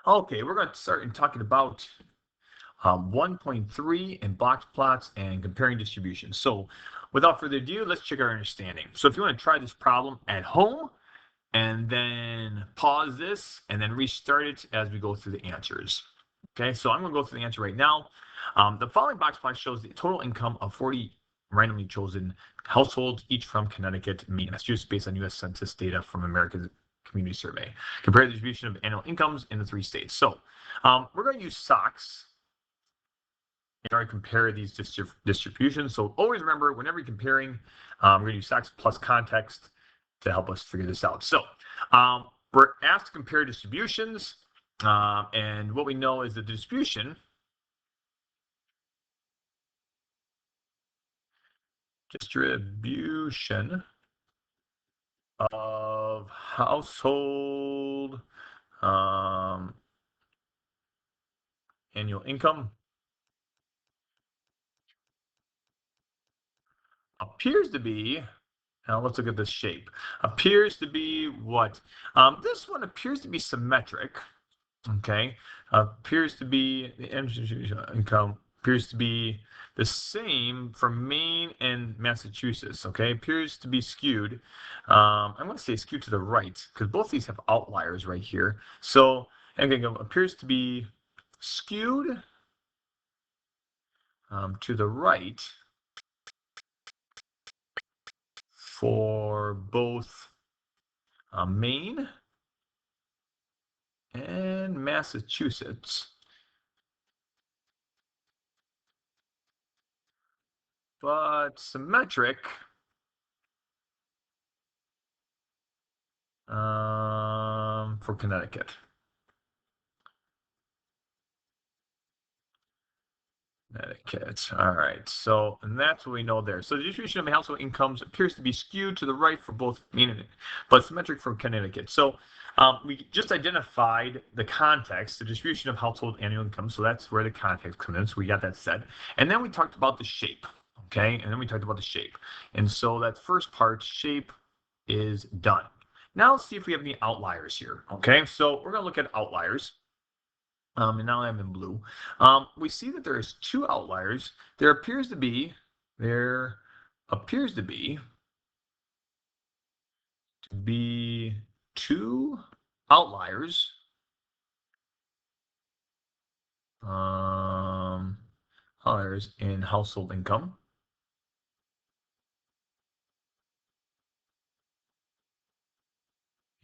Okay, we're going to start in talking about 1.3 and box plots and comparing distributions. So without further ado, let's check our understanding. So if you want to try this problem at home and then pause this and then restart it as we go through the answers. Okay, so I'm going to go through the answer right now. The following box plot shows the total income of 40 randomly chosen households, each from Connecticut, Maine, Massachusetts, based on U.S. Census data from America's Community Survey. Compare the distribution of annual incomes in the 3 states. So we're going to use SOCS in order to compare these distributions. So always remember, whenever you're comparing, we're going to use SOCS plus context to help us figure this out. So we're asked to compare distributions, and what we know is the distribution of household annual income appears to be, now let's look at this shape, appears to be what? This one appears to be symmetric, okay? Appears to be, the income appears to be the same for Maine and Massachusetts, okay? Appears to be skewed. I'm going to say skewed to the right because both these have outliers right here. So, again, appears to be skewed to the right for both Maine and Massachusetts. But symmetric for Connecticut. Connecticut. All right. So, and that's what we know there. So the distribution of household incomes appears to be skewed to the right for both Maine, but symmetric from Connecticut. So we just identified the context, the distribution of household annual income. So that's where the context comes in. So we got that set. And then we talked about the shape. Okay. And then we talked about the shape. And so that first part, shape, is done. Now let's see if we have any outliers here. Okay. So we're going to look at outliers. And now I'm in blue. We see that there is 2 outliers. There appears to be to be 2 outliers. Outliers in household income.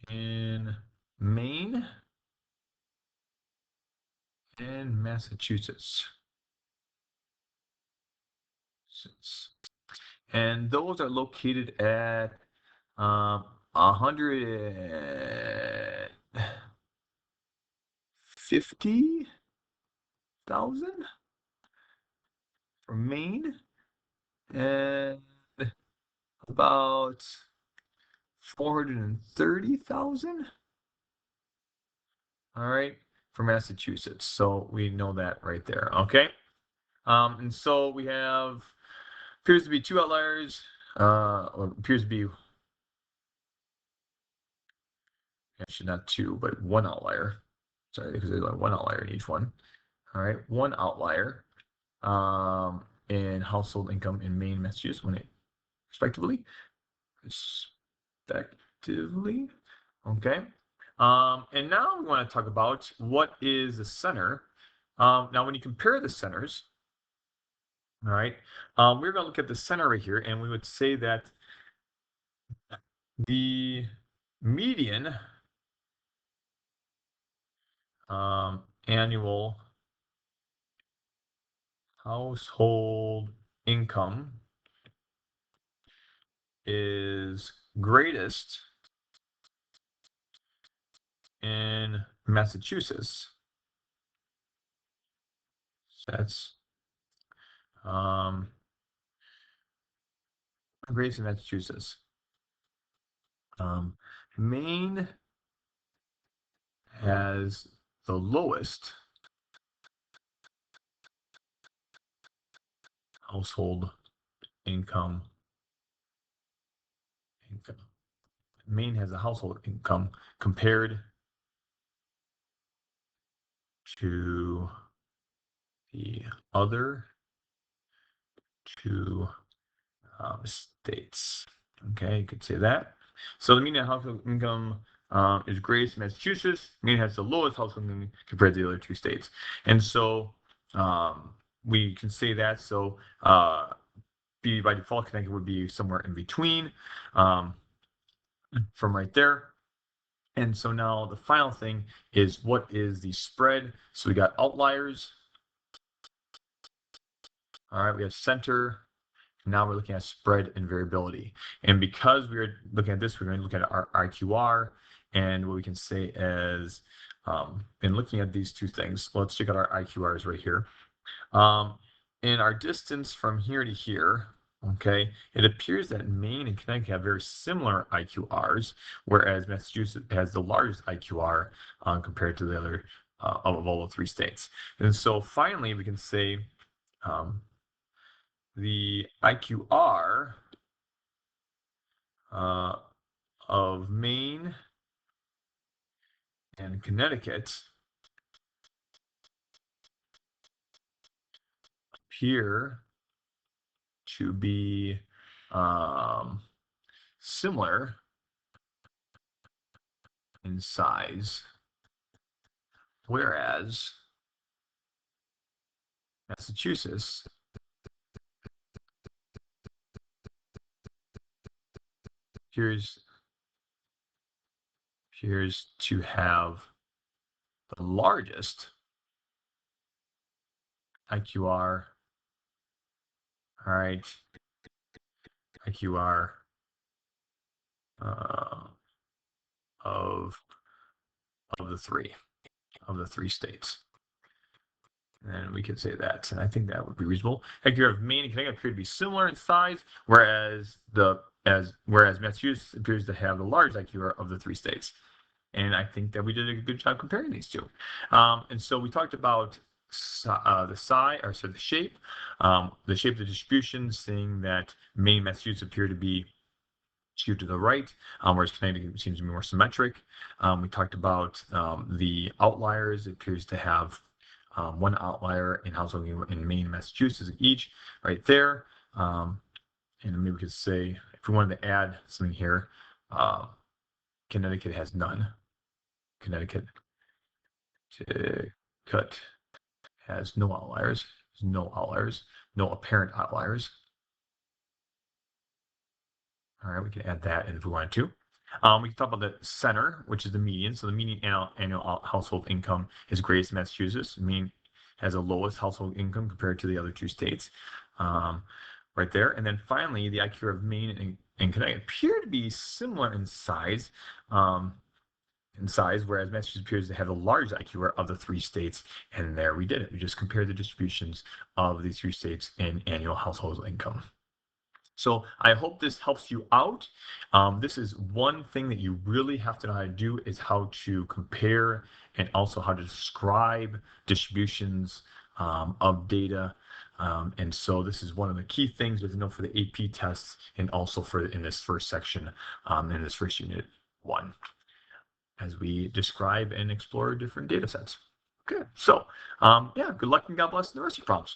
In Maine and Massachusetts. And those are located at 150,000 for Maine and about 430,000. All right, for Massachusetts. So we know that right there. Okay. And so we have appears to be 2 outliers. Or appears to be actually not 2, but 1 outlier. Sorry, because there's like 1 outlier in each one. All right, 1 outlier in household income in Maine, Massachusetts, respectively. Okay. And now we want to talk about what is the center. Now, when you compare the centers, all right, we're going to look at the center right here, and we would say that the median annual household income is greatest in Massachusetts. That's greatest in Massachusetts. Maine has the lowest household income. Maine has a household income compared to the other two states. Okay, you could say that. So the median household income is greatest in Massachusetts. Maine has the lowest household income compared to the other two states. And so we can say that. So B by default, Connecticut would be somewhere in between from right there. And so now the final thing is, what is the spread? So we got outliers. All right, we have center. Now we're looking at spread and variability. And because we're looking at this, we're going to look at our IQR and what we can say as, in looking at these two things, let's check out our IQRs right here. In our distance from here to here, okay, it appears that Maine and Connecticut have very similar IQRs, whereas Massachusetts has the largest IQR compared to the other of all the three states. And so finally, we can say the IQR of Maine and Connecticut appear to be similar in size, whereas Massachusetts appears to have the largest IQR. All right, IQR of the three states. And we could say that, and I think that would be reasonable. IQR of Maine and Connecticut appear to be similar in size, whereas Massachusetts appears to have the largest IQR of the three states. And I think that we did a good job comparing these two. And so we talked about the shape of the distribution, saying that Maine and Massachusetts appear to be skewed to the right, whereas Connecticut seems to be more symmetric. We talked about the outliers. It appears to have one outlier in household in Maine and Massachusetts each, right there. And maybe we could say, if we wanted to add something here, Connecticut has none. Connecticut has no outliers, no apparent outliers. All right, we can add that in if we wanted to. We can talk about the center, which is the median. So the median annual household income is greatest in Massachusetts. Maine has the lowest household income compared to the other two states, right there. And then finally, the IQ of Maine and Connecticut appear to be similar in size. Whereas Massachusetts appears to have the largest IQR of the three states, and there we did it. We just compared the distributions of these three states in annual household income. So I hope this helps you out. This is one thing that you really have to know how to do, is how to compare and also how to describe distributions of data. And so this is one of the key things to know for the AP tests, and also for in this first section, in this first unit 1, as we describe and explore different data sets. Okay, so yeah, good luck and God bless in the rest of your problems.